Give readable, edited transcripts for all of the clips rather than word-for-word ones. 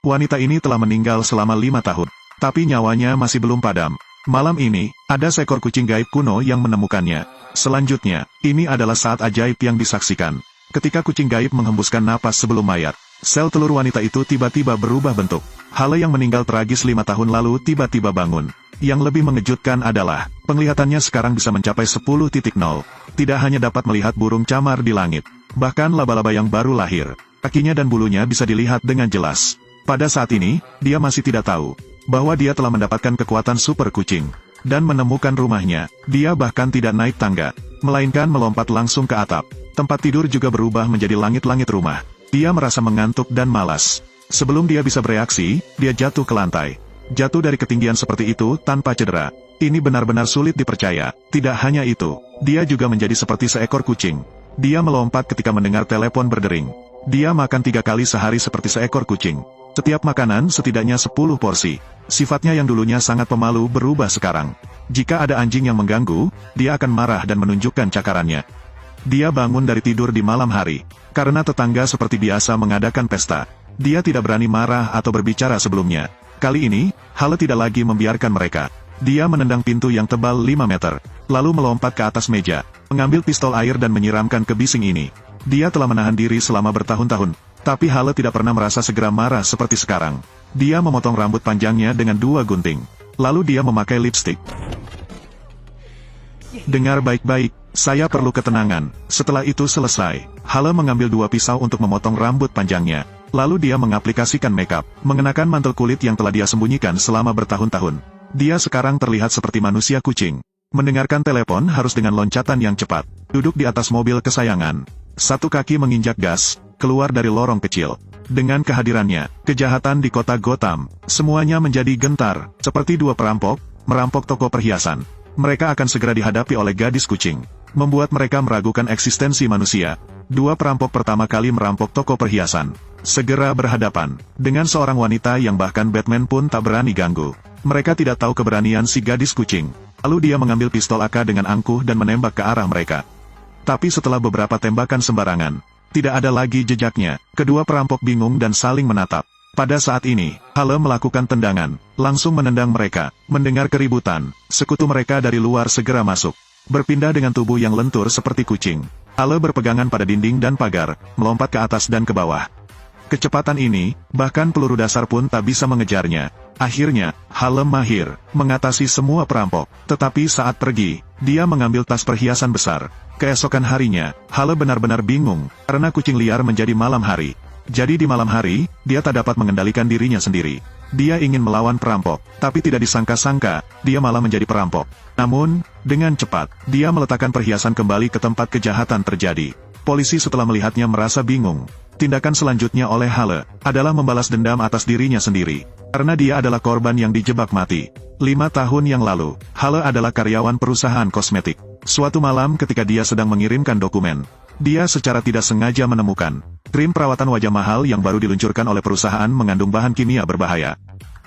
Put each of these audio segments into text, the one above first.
Wanita ini telah meninggal selama 5 tahun. Tapi nyawanya masih belum padam. Malam ini, ada seekor kucing gaib kuno yang menemukannya. Selanjutnya, ini adalah saat ajaib yang disaksikan. Ketika kucing gaib menghembuskan napas sebelum mayat, sel telur wanita itu tiba-tiba berubah bentuk. Hale yang meninggal tragis 5 tahun lalu tiba-tiba bangun. Yang lebih mengejutkan adalah, penglihatannya sekarang bisa mencapai 10.0. Tidak hanya dapat melihat burung camar di langit, bahkan laba-laba yang baru lahir, kakinya dan bulunya bisa dilihat dengan jelas. Pada saat ini, dia masih tidak tahu bahwa dia telah mendapatkan kekuatan super kucing. Dan menemukan rumahnya, dia bahkan tidak naik tangga, melainkan melompat langsung ke atap. Tempat tidur juga berubah menjadi langit-langit rumah. Dia merasa mengantuk dan malas. Sebelum dia bisa bereaksi, dia jatuh ke lantai. Jatuh dari ketinggian seperti itu tanpa cedera. Ini benar-benar sulit dipercaya. Tidak hanya itu, dia juga menjadi seperti seekor kucing. Dia melompat ketika mendengar telepon berdering. Dia makan 3 kali sehari seperti seekor kucing. Setiap makanan setidaknya 10 porsi. Sifatnya yang dulunya sangat pemalu berubah sekarang. Jika ada anjing yang mengganggu, dia akan marah dan menunjukkan cakarannya. Dia bangun dari tidur di malam hari. Karena tetangga seperti biasa mengadakan pesta. Dia tidak berani marah atau berbicara sebelumnya. Kali ini, Hale tidak lagi membiarkan mereka. Dia menendang pintu yang tebal 5 meter, lalu melompat ke atas meja, mengambil pistol air dan menyiramkan ke bising ini. Dia telah menahan diri selama bertahun-tahun, tapi Hale tidak pernah merasa segera marah seperti sekarang. Dia memotong rambut panjangnya dengan 2 gunting. Lalu dia memakai lipstik. Dengar baik-baik, saya perlu ketenangan. Setelah itu selesai, Hale mengambil 2 pisau untuk memotong rambut panjangnya. Lalu dia mengaplikasikan makeup, mengenakan mantel kulit yang telah dia sembunyikan selama bertahun-tahun. Dia sekarang terlihat seperti manusia kucing. Mendengarkan telepon harus dengan loncatan yang cepat. Duduk di atas mobil kesayangan. 1 kaki menginjak gas, keluar dari lorong kecil. Dengan kehadirannya, kejahatan di kota Gotham, semuanya menjadi gentar, seperti 2 perampok, merampok toko perhiasan. Mereka akan segera dihadapi oleh gadis kucing. Membuat mereka meragukan eksistensi manusia. 2 perampok pertama kali merampok toko perhiasan. Segera berhadapan dengan seorang wanita yang bahkan Batman pun tak berani ganggu. Mereka tidak tahu keberanian si gadis kucing. Lalu dia mengambil pistol AK dengan angkuh dan menembak ke arah mereka. Tapi setelah beberapa tembakan sembarangan, tidak ada lagi jejaknya. Kedua perampok bingung dan saling menatap. Pada saat ini, Hale melakukan tendangan, langsung menendang mereka. Mendengar keributan, sekutu mereka dari luar segera masuk. Berpindah dengan tubuh yang lentur seperti kucing. Hale berpegangan pada dinding dan pagar, melompat ke atas dan ke bawah. Kecepatan ini, bahkan peluru dasar pun tak bisa mengejarnya. Akhirnya, Hale mahir mengatasi semua perampok. Tetapi saat pergi, dia mengambil tas perhiasan besar. Keesokan harinya, Hale benar-benar bingung, karena kucing liar menjadi malam hari. Jadi di malam hari, dia tak dapat mengendalikan dirinya sendiri. Dia ingin melawan perampok, tapi tidak disangka-sangka, dia malah menjadi perampok. Namun, dengan cepat, dia meletakkan perhiasan kembali ke tempat kejahatan terjadi. Polisi setelah melihatnya merasa bingung. Tindakan selanjutnya oleh Hale adalah membalas dendam atas dirinya sendiri. Karena dia adalah korban yang dijebak mati. 5 tahun yang lalu, Hale adalah karyawan perusahaan kosmetik. Suatu malam ketika dia sedang mengirimkan dokumen, dia secara tidak sengaja menemukan krim perawatan wajah mahal yang baru diluncurkan oleh perusahaan mengandung bahan kimia berbahaya.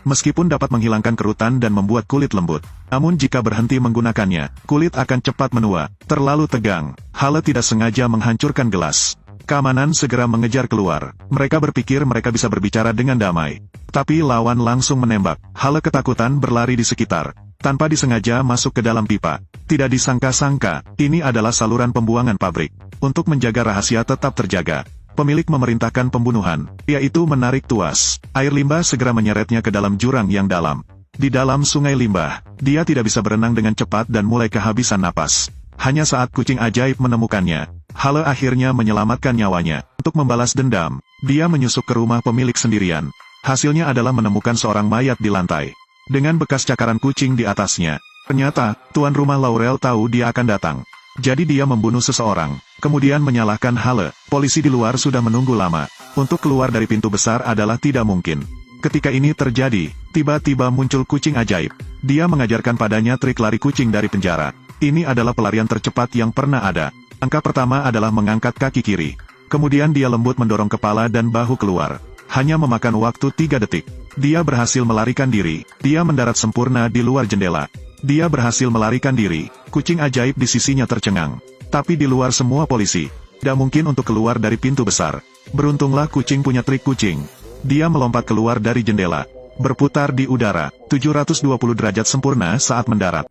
Meskipun dapat menghilangkan kerutan dan membuat kulit lembut, namun jika berhenti menggunakannya, kulit akan cepat menua. Terlalu tegang, Hale tidak sengaja menghancurkan gelas. Keamanan segera mengejar keluar. Mereka berpikir mereka bisa berbicara dengan damai. Tapi lawan langsung menembak. Hale ketakutan berlari di sekitar. Tanpa disengaja masuk ke dalam pipa. Tidak disangka-sangka, ini adalah saluran pembuangan pabrik. Untuk menjaga rahasia tetap terjaga, pemilik memerintahkan pembunuhan, yaitu menarik tuas. Air limbah segera menyeretnya ke dalam jurang yang dalam. Di dalam sungai limbah, dia tidak bisa berenang dengan cepat dan mulai kehabisan napas. Hanya saat kucing ajaib menemukannya, Hale akhirnya menyelamatkan nyawanya. Untuk membalas dendam, dia menyusup ke rumah pemilik sendirian. Hasilnya adalah menemukan seorang mayat di lantai, dengan bekas cakaran kucing di atasnya. Ternyata, tuan rumah Laurel tahu dia akan datang. Jadi dia membunuh seseorang, kemudian menyalahkan Hale. Polisi di luar sudah menunggu lama. Untuk keluar dari pintu besar adalah tidak mungkin. Ketika ini terjadi, tiba-tiba muncul kucing ajaib. Dia mengajarkan padanya trik lari kucing dari penjara. Ini adalah pelarian tercepat yang pernah ada. Langkah pertama adalah mengangkat kaki kiri. Kemudian dia lembut mendorong kepala dan bahu keluar. Hanya memakan waktu 3 detik. Dia berhasil melarikan diri. Dia mendarat sempurna di luar jendela. Dia berhasil melarikan diri. Kucing ajaib di sisinya tercengang. Tapi di luar semua polisi, tidak mungkin untuk keluar dari pintu besar. Beruntunglah kucing punya trik kucing. dia melompat keluar dari jendela, berputar di udara, 720 derajat sempurna saat mendarat.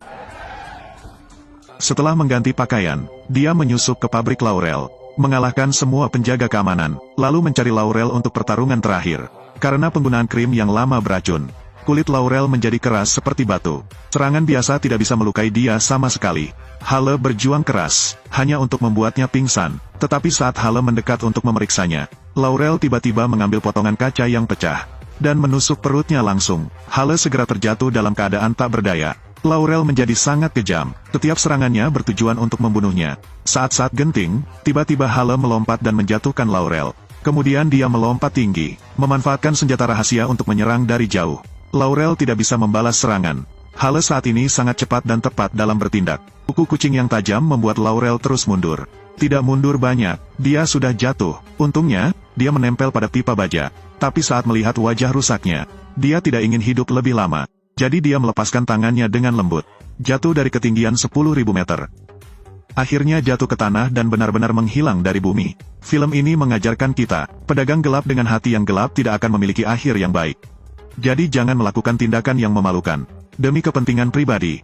Setelah mengganti pakaian, dia menyusup ke pabrik Laurel, mengalahkan semua penjaga keamanan, lalu mencari Laurel untuk pertarungan terakhir. Karena penggunaan krim yang lama beracun, kulit Laurel menjadi keras seperti batu. Serangan biasa tidak bisa melukai dia sama sekali. Hale berjuang keras, hanya untuk membuatnya pingsan. Tetapi saat Hale mendekat untuk memeriksanya, Laurel tiba-tiba mengambil potongan kaca yang pecah dan menusuk perutnya langsung. Hale segera terjatuh dalam keadaan tak berdaya. Laurel menjadi sangat kejam. Setiap serangannya bertujuan untuk membunuhnya. Saat-saat genting, tiba-tiba Hale melompat dan menjatuhkan Laurel. Kemudian dia melompat tinggi, memanfaatkan senjata rahasia untuk menyerang dari jauh. Laurel tidak bisa membalas serangan. Hale saat ini sangat cepat dan tepat dalam bertindak. Kuku kucing yang tajam membuat Laurel terus mundur. Tidak mundur banyak, dia sudah jatuh. Untungnya, dia menempel pada pipa baja. Tapi saat melihat wajah rusaknya, dia tidak ingin hidup lebih lama. Jadi dia melepaskan tangannya dengan lembut. Jatuh dari ketinggian 10.000 meter. Akhirnya jatuh ke tanah dan benar-benar menghilang dari bumi. Film ini mengajarkan kita, pedagang gelap dengan hati yang gelap tidak akan memiliki akhir yang baik. Jadi jangan melakukan tindakan yang memalukan. Demi kepentingan pribadi,